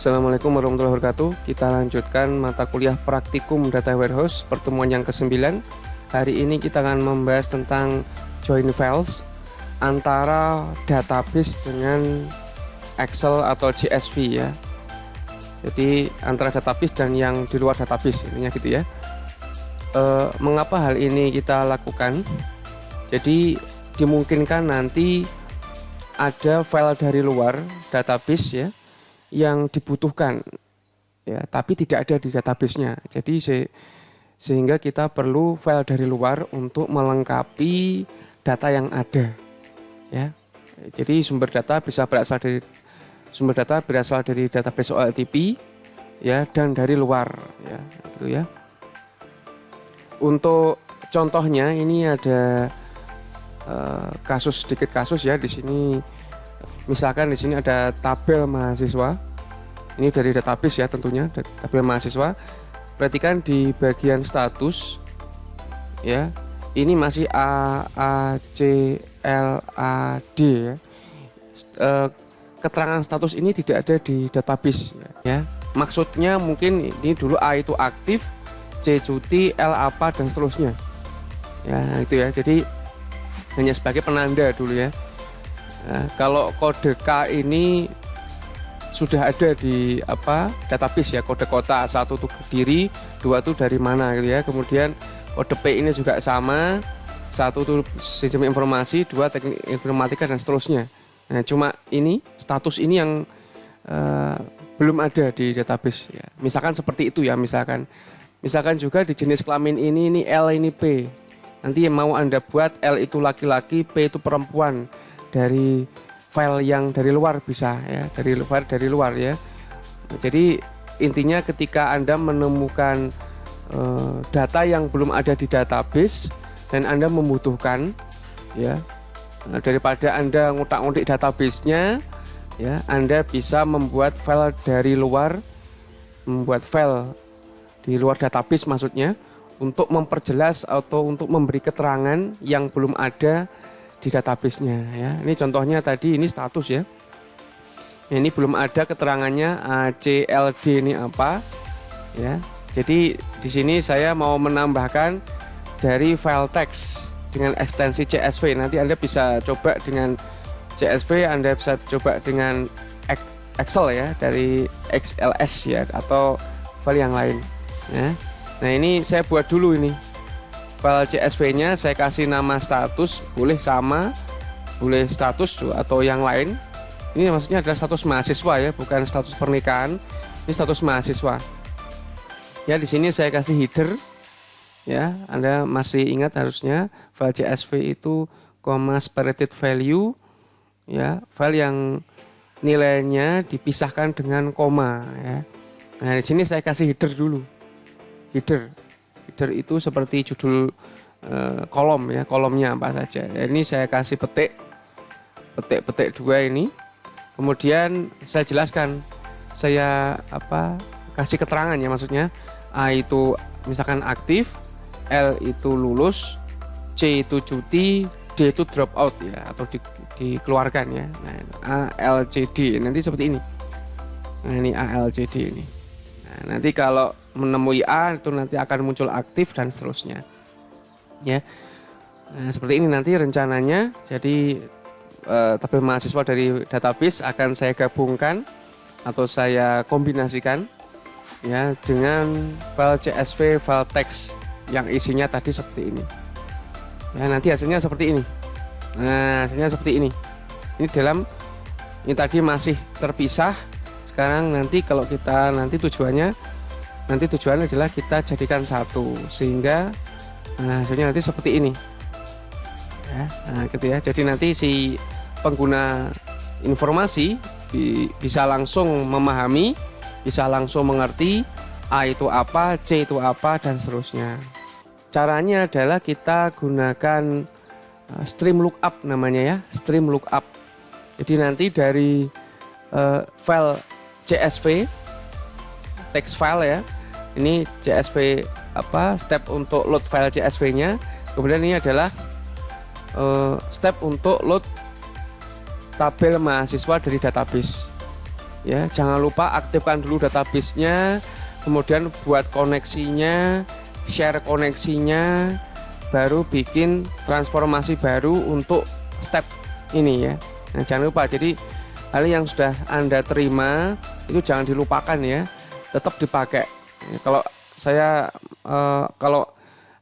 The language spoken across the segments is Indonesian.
Assalamualaikum warahmatullahi wabarakatuh. Kita lanjutkan mata kuliah praktikum data warehouse pertemuan yang ke-9. Hari ini kita akan membahas tentang join files antara database dengan Excel atau CSV ya. Jadi antara database dan yang di luar database, intinya gitu ya. Mengapa hal ini kita lakukan? Jadi dimungkinkan nanti ada file dari luar database ya yang dibutuhkan ya, tapi tidak ada di database-nya. Jadi sehingga kita perlu file dari luar untuk melengkapi data yang ada ya. Jadi sumber data berasal dari database OLTP ya, dan dari luar ya, gitu ya. Untuk contohnya ini ada sedikit kasus ya di sini. Misalkan di sini ada tabel mahasiswa. Ini dari database ya, tentunya tabel mahasiswa. Perhatikan di bagian status ya. Ini masih A C L A D ya. Keterangan status ini tidak ada di database ya. Maksudnya mungkin ini dulu A itu aktif, C cuti, L apa dan seterusnya. Ya, itu ya. Jadi hanya sebagai penanda dulu ya. Nah, kalau kode K ini sudah ada di database ya, kode kota, 1 itu Kediri, 2 itu dari mana gitu ya. Kemudian kode P ini juga sama, 1 itu sistem informasi, 2 teknik informatika dan seterusnya. Nah, cuma ini status ini yang belum ada di database ya. Misalkan seperti itu ya, misalkan juga di jenis kelamin ini L ini P. Nanti mau Anda buat L itu laki-laki, P itu perempuan. Dari file yang dari luar bisa ya, dari luar ya. Jadi intinya ketika Anda menemukan data yang belum ada di database dan Anda membutuhkan ya, daripada Anda ngutak-ngutik database-nya ya, Anda bisa membuat file dari luar, di luar database maksudnya, untuk memperjelas atau untuk memberi keterangan yang belum ada di database-nya ya. Ini contohnya tadi, ini status ya. Ini belum ada keterangannya ACLD ini apa ya. Jadi di sini saya mau menambahkan dari file teks dengan ekstensi CSV. Nanti Anda bisa coba dengan CSV, Anda bisa coba dengan Excel ya, dari XLS ya, atau file yang lain ya. Nah, ini saya buat dulu ini. File CSV-nya saya kasih nama status, boleh sama, boleh status atau yang lain. Ini maksudnya adalah status mahasiswa ya, bukan status pernikahan. Ini status mahasiswa. Ya, di sini saya kasih header. Ya, Anda masih ingat harusnya file CSV itu separated value ya, file yang nilainya dipisahkan dengan koma ya. Nah, di sini saya kasih header dulu. Header itu seperti judul kolom ya, kolomnya apa saja. Ini saya kasih petik 2 ini. Kemudian saya jelaskan, saya kasih keterangan ya, maksudnya A itu misalkan aktif, L itu lulus, C itu cuti, D itu drop out ya, atau dikeluarkan ya. Nah, ALCD nanti seperti ini. Nah, ini ALCD ini. Nah, nanti kalau menemui A itu nanti akan muncul aktif dan seterusnya ya. Nah, seperti ini nanti rencananya. Jadi tabel mahasiswa dari database akan saya gabungkan atau saya kombinasikan ya dengan file CSV, file teks yang isinya tadi seperti ini ya. Nanti hasilnya seperti ini. Nah, hasilnya seperti ini. Ini tadi masih terpisah. Sekarang nanti kalau kita tujuannya adalah kita jadikan satu, sehingga hasilnya nanti seperti ini ya. Nah, gitu ya. Jadi nanti si pengguna informasi bisa langsung memahami, bisa langsung mengerti A itu apa, C itu apa dan seterusnya. Caranya adalah kita gunakan stream lookup namanya ya, stream lookup. Jadi nanti dari file CSV, text file ya, ini CSV step untuk load file CSV-nya. Kemudian ini adalah step untuk load tabel mahasiswa dari database. Ya, jangan lupa aktifkan dulu database-nya, kemudian buat koneksinya, share koneksinya, baru bikin transformasi baru untuk step ini ya. Nah, jangan lupa, jadi hal yang sudah Anda terima itu jangan dilupakan ya, tetap dipakai. Kalau saya kalau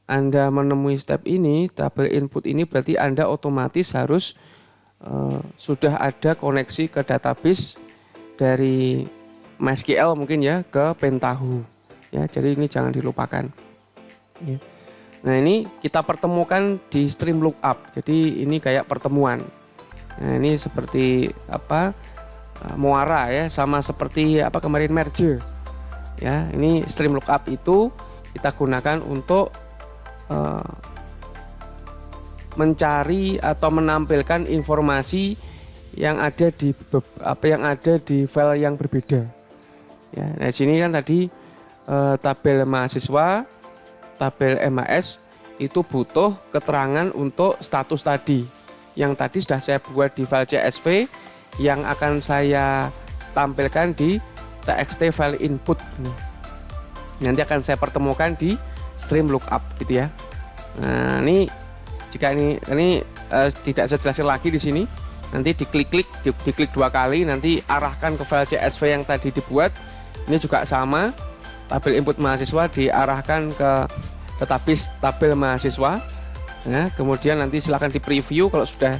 Anda menemui step ini, tabel input ini, berarti Anda otomatis harus sudah ada koneksi ke database dari MySQL mungkin ya ke Pentaho ya, jadi ini jangan dilupakan ya. Nah, ini kita pertemukan di stream lookup, jadi ini kayak pertemuan. Nah, ini seperti apa, muara ya, sama seperti apa kemarin merge ya. Ini stream lookup itu kita gunakan untuk mencari atau menampilkan informasi yang ada di file yang berbeda ya. Nah, sini kan tadi tabel mahasiswa, tabel MAS itu butuh keterangan untuk status tadi yang tadi sudah saya buat di file CSV, yang akan saya tampilkan di txt file input. Nanti akan saya pertemukan di stream lookup gitu ya. Nah, ini jika ini tidak saya jelaskan lagi di sini, nanti diklik 2 kali, nanti arahkan ke file CSV yang tadi dibuat. Ini juga sama, tabel input mahasiswa diarahkan ke database tabel mahasiswa ya. Kemudian nanti silahkan di preview, kalau sudah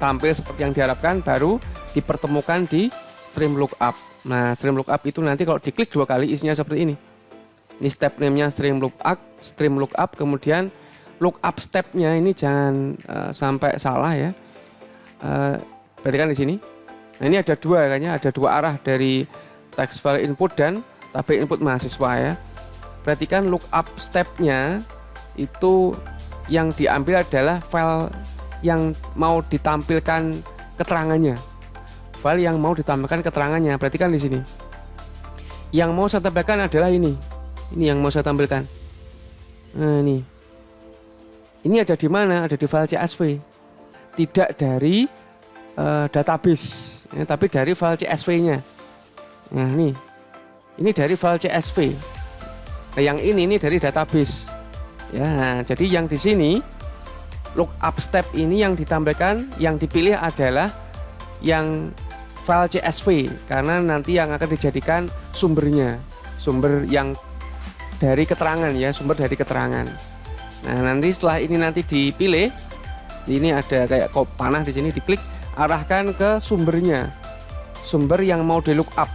tampil seperti yang diharapkan, baru dipertemukan di stream lookup. Nah, stream lookup itu nanti kalau diklik 2 kali isinya seperti ini. Ini step name-nya stream lookup, kemudian lookup step-nya ini jangan sampai salah ya. Berarti kan di sini. Nah, ini ada 2 kayaknya, ada 2 arah dari text file input dan tabel input mahasiswa ya. Perhatikan lookup step-nya itu yang diambil adalah file yang mau ditampilkan keterangannya. File yang mau ditampilkan keterangannya. Perhatikan di sini. Yang mau saya tampilkan adalah ini. Ini yang mau saya tampilkan. Nah, ini. Ini ada di mana? Ada di file CSV. Tidak dari database ya, tapi dari file CSV-nya. Nah, ini dari file CSV. Nah, yang ini dari database. Ya, nah, jadi yang di sini lookup step ini yang ditampilkan, yang dipilih adalah yang file CSV, karena nanti yang akan dijadikan sumbernya, sumber yang dari keterangan ya, sumber dari keterangan. Nah, nanti setelah ini nanti dipilih, ini ada kayak panah di sini, diklik, arahkan ke sumbernya, sumber yang mau di lookup,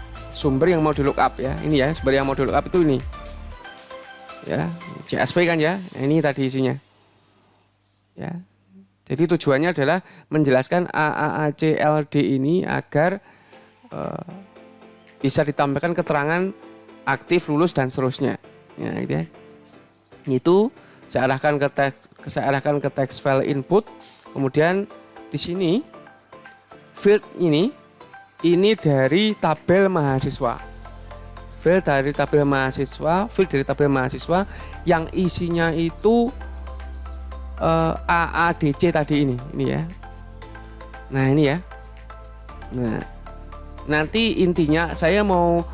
ya. Ini ya, sumber yang mau di lookup itu ini. Ya, CSV kan ya. Ini tadi isinya. Ya. Jadi tujuannya adalah menjelaskan AAACLD ini agar bisa ditampilkan keterangan aktif, lulus dan seterusnya. Ya, gitu ya. Itu saya arahkan ke text file input. Kemudian di sini field ini dari tabel mahasiswa. Field dari tabel mahasiswa yang isinya itu AADC tadi ini ya. Nah, ini ya. Nah, nanti intinya saya mau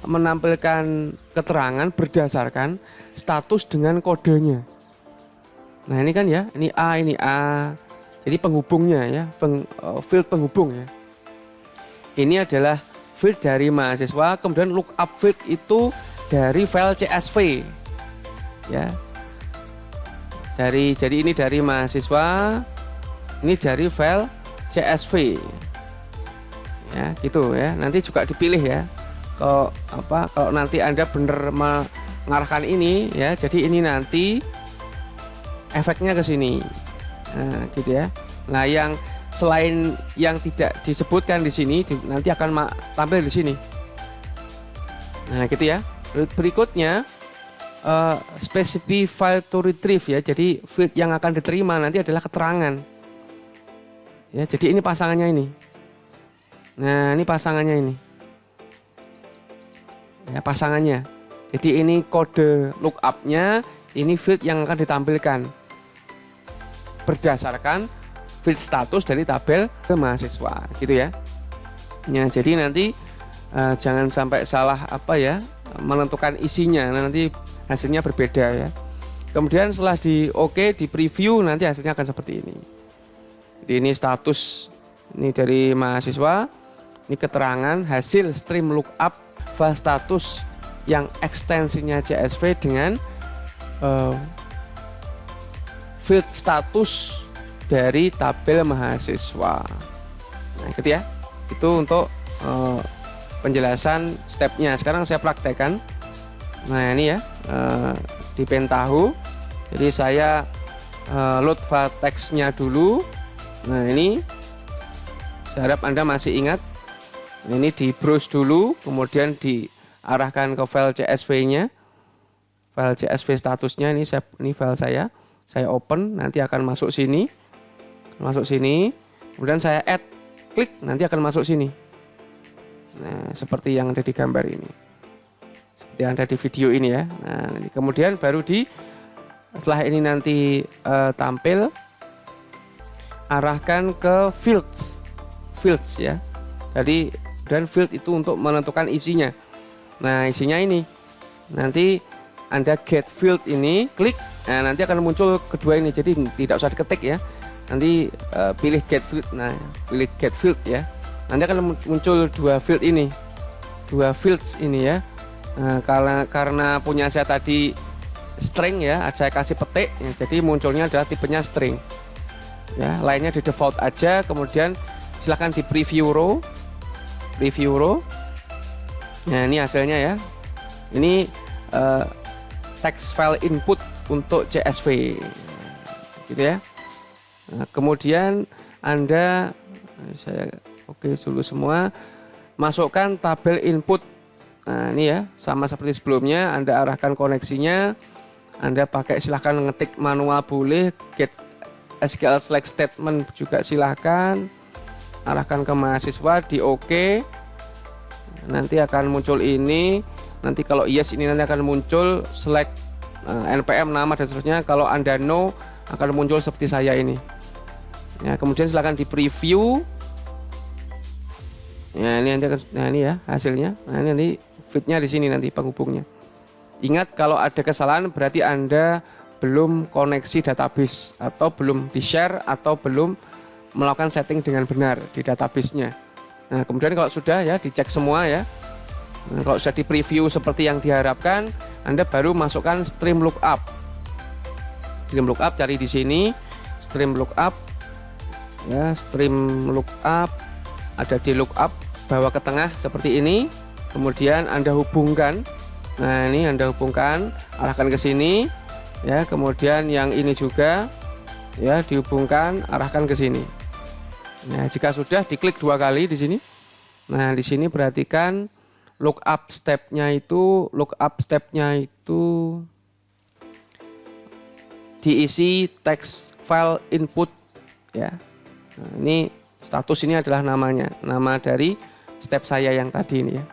menampilkan keterangan berdasarkan status dengan kodenya. Nah, ini kan ya, ini A. Jadi penghubungnya ya, field penghubung ya. Ini adalah field dari mahasiswa, kemudian lookup field itu dari file CSV. Ya. Jadi ini dari mahasiswa, ini dari file CSV. Ya, gitu ya. Nanti juga dipilih ya. Kalau nanti Anda benar mengarahkan ini ya, jadi ini nanti efeknya ke sini. Nah, gitu ya. Nah, yang selain yang tidak disebutkan di sini nanti akan tampil di sini. Nah, gitu ya. Berikutnya specify file to retrieve ya. Jadi field yang akan diterima nanti adalah keterangan. Ya, jadi ini pasangannya ini. Nah, ini pasangannya ini. Ya, pasangannya. Jadi ini kode lookup-nya, ini field yang akan ditampilkan berdasarkan field status dari tabel mahasiswa, gitu ya. Ya, jadi nanti jangan sampai salah apa ya menentukan isinya, nanti hasilnya berbeda ya. Kemudian setelah di oke, di preview, nanti hasilnya akan seperti ini. Jadi ini status ini dari mahasiswa, ini keterangan hasil stream lookup file status yang ekstensinya CSV dengan field status dari tabel mahasiswa. Nah, gitu ya. Itu untuk penjelasan stepnya. Sekarang saya praktekkan. Nah, ini ya di Pentaho. Jadi saya load file teksnya dulu. Nah, ini saya harap Anda masih ingat. Ini di browse dulu, kemudian diarahkan ke file CSV-nya. File CSV statusnya ini file saya open, nanti akan masuk sini. Kemudian saya add, klik, nanti akan masuk sini. Nah, seperti yang ada di gambar ini, seperti yang ada di video ini ya. Nah, kemudian baru setelah ini nanti tampil, arahkan ke fields ya. Jadi dan field itu untuk menentukan isinya. Nah, isinya ini nanti Anda get field ini, klik, nah nanti akan muncul kedua ini. Jadi tidak usah diketik ya. Nanti pilih get field. Nah, pilih get field ya. Nanti akan muncul dua field ini. Dua fields ini ya. Nah, karena punya saya tadi string ya, saya kasih petik ya, jadi munculnya adalah tipenya string. Ya, lainnya di default aja. Kemudian silahkan di preview row. Nah, ini hasilnya ya. Ini text file input untuk CSV gitu ya. Nah, kemudian Anda saya oke dulu semua, masukkan tabel input. Nah, ini ya sama seperti sebelumnya, Anda arahkan koneksinya. Anda pakai silahkan ngetik manual boleh, get SQL select statement juga silahkan. Arahkan ke mahasiswa di oke. Nanti akan muncul ini. Nanti kalau yes ini nanti akan muncul select npm nama dan seterusnya. Kalau Anda no akan muncul seperti saya ini. Ya, kemudian silakan di preview. Ya, ini nanti ini ya hasilnya. Nah, ini nanti fitnya di sini nanti penghubungnya. Ingat kalau ada kesalahan berarti Anda belum koneksi database atau belum di-share atau belum melakukan setting dengan benar di database-nya. Nah, kemudian kalau sudah ya dicek semua ya. Nah, kalau sudah di preview seperti yang diharapkan, Anda baru masukkan stream lookup. Stream lookup cari di sini, stream lookup. Ya, stream lookup ada di lookup bawah ke tengah seperti ini. Kemudian Anda hubungkan. Nah, ini Anda hubungkan, arahkan ke sini. Ya, kemudian yang ini juga ya dihubungkan, arahkan ke sini. Nah, jika sudah diklik dua kali di sini. Nah, di sini perhatikan lookup stepnya itu diisi text file input ya. Nah, ini status ini adalah namanya, nama dari step saya yang tadi ini ya.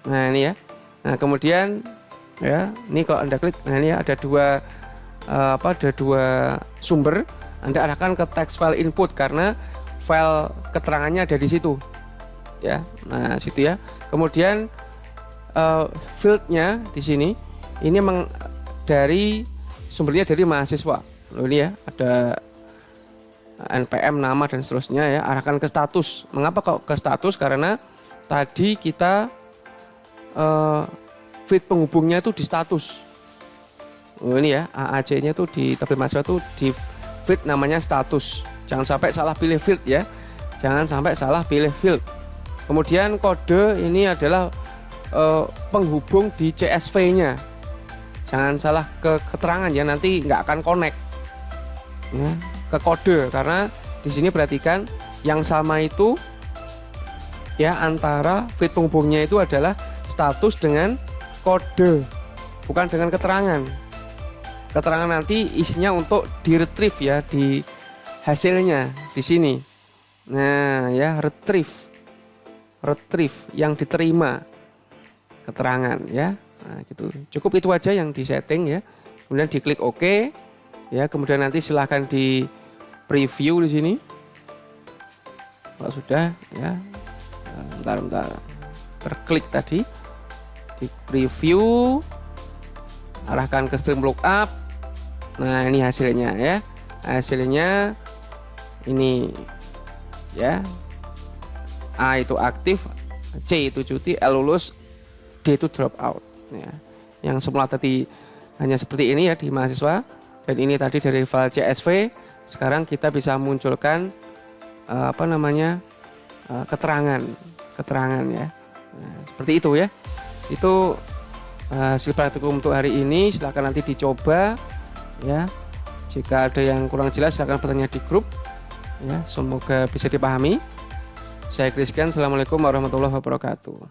Nah, ini ya. Nah, kemudian ya, ini kalau Anda klik, nah ini ya, ada dua sumber. Anda arahkan ke text file input karena file keterangannya ada di situ ya. Nah, situ ya. Kemudian fieldnya di sini ini dari sumbernya dari mahasiswa. Loh, ini ya ada npm nama dan seterusnya ya. Arahkan ke status. Mengapa kok ke status? Karena tadi kita feed penghubungnya itu di status. Oh, ini ya AAC-nya tuh di tabel mahasiswa tuh di feed namanya status. Jangan sampai salah pilih field ya. Jangan sampai salah pilih field. Kemudian kode ini adalah penghubung di CSV-nya. Jangan salah ke keterangan ya, nanti nggak akan connect ya, ke kode, karena di sini perhatikan yang sama itu ya antara feed penghubungnya itu adalah status dengan kode, bukan dengan keterangan. Keterangan nanti isinya untuk di retrieve ya di hasilnya di sini. Nah, ya retrieve yang diterima keterangan ya. Nah, gitu. Cukup itu aja yang di setting ya. Kemudian diklik OK ya. Kemudian nanti silahkan di preview di sini. Kalau sudah ya bentar. Terklik tadi di preview, arahkan ke stream lookup. Nah, ini hasilnya ya. Hasilnya ini ya. A itu aktif, C itu cuti, L lulus, D itu drop out ya. Yang semula tadi hanya seperti ini ya di mahasiswa, dan ini tadi dari file CSV. Sekarang kita bisa munculkan keterangan ya. Nah, seperti itu ya. Itu hasil praktikum untuk hari ini. Silahkan nanti dicoba ya. Jika ada yang kurang jelas silahkan bertanya di grup ya. Semoga bisa dipahami. Saya Christian, assalamualaikum warahmatullahi wabarakatuh.